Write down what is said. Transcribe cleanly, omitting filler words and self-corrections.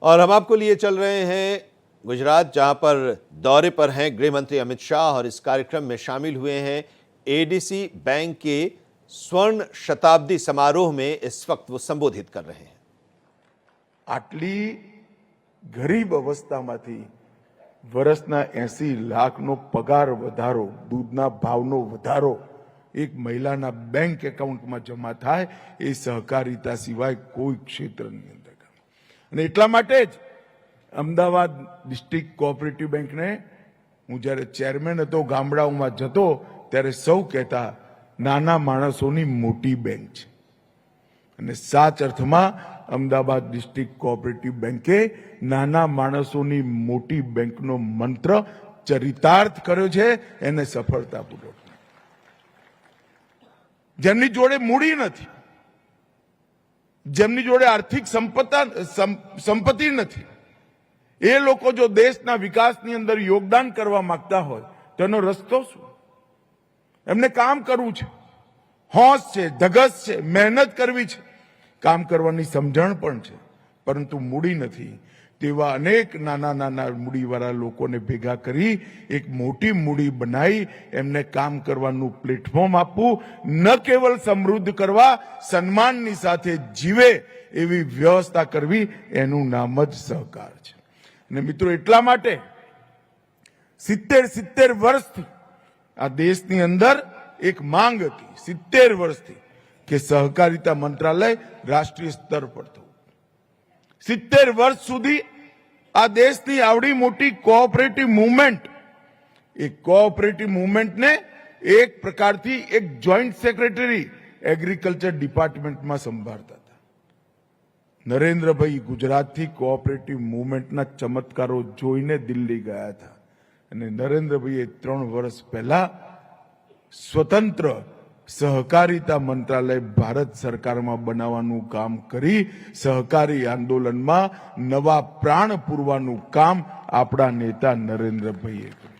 और हम आपको लिए चल रहे हैं गुजरात, जहां पर दौरे पर हैं गृह मंत्री अमित शाह और इस कार्यक्रम में शामिल हुए हैं एडीसी बैंक के स्वर्ण शताब्दी समारोह में इस वक्त वो संबोधित कर रहे हैं। आटली गरीब अवस्थामांथी વર્ષના 80 લાખનો પગાર વધારો, દૂધના ભાવનો વધારો એક મહિલાના બેંક એકાઉન્ટમાં જમા થાય એ સહકારિતા સિવાય કોઈ ક્ષેત્રની અંદર અને એટલા માટે જ અમદાવાદ ડિસ્ટ્રિક્ટ કોઓપરેટિવ બેંકને હું જ્યારે ચેરમેન હતો ગામડાઓમાં જતો ત્યારે સૌ કહેતા નાના માણસોની મોટી બેંક છે અને સાચ અર્થમાં અમદાવાદ ડિસ્ટ્રિક્ટ કોઓપરેટિવ બેંકે નાના માણસોની મોટી બેંકનો મંત્ર ચરિતાર્થ કર્યો છે, એને સફળતાપૂર્વક। જેમની જોડે મૂડી નથી, જેમની જોડે આર્થિક સંપત્તિ નથી, એ લોકો જો દેશના વિકાસની અંદર યોગદાન કરવા માંગતા હોય તો એનો રસ્તો શું? એમને કામ કરવું છે, હોશ છે, ધગસ છે, મહેનત કરવી છે, કામ કરવાની સમજણ પણ છે, પરંતુ મૂડી નથી। તેવા અનેક નાના નાના મૂડીવાળા લોકોને ભેગા કરી એક મોટી મૂડી બનાવી એમને કામ કરવાનું પ્લેટફોર્મ આપવું, ન કેવલ સમૃદ્ધ કરવા, સન્માનની સાથે જીવે એવી વ્યવસ્થા કરવી, એનું નામ જ સહકાર છે। અને મિત્રો એટલા માટે 70 વર્ષથી આ દેશની અંદર એક માંગ હતી, 70 વર્ષથી કે સહકારિતા મંત્રાલય રાષ્ટ્રીય સ્તર પર થવું। 70 વર્ષ સુધી આ દેશની આવડી મોટી કોઓપરેટિવ મૂવમેન્ટ, એ કોઓપરેટિવ મૂવમેન્ટને એક પ્રકારથી એક જોઈન્ટ સેક્રેટરી એગ્રીકલ્ચર ડિપાર્ટમેન્ટમાં સંભાળતા હતા। નરેન્દ્રભાઈ ગુજરાતથી કોઓપરેટિવ મૂવમેન્ટના ચમત્કારો જોઈને દિલ્હી ગયા હતા અને નરેન્દ્રભાઈએ 3 વર્ષ પહેલા સ્વતંત્ર સહકારિતા મંત્રાલય ભારત સરકારમાં બનાવવાનું કામ કરી સહકારી આંદોલનમાં નવા પ્રાણ પૂરવાનું કામ આપણા નેતા નરેન્દ્રભાઈએ કર્યું।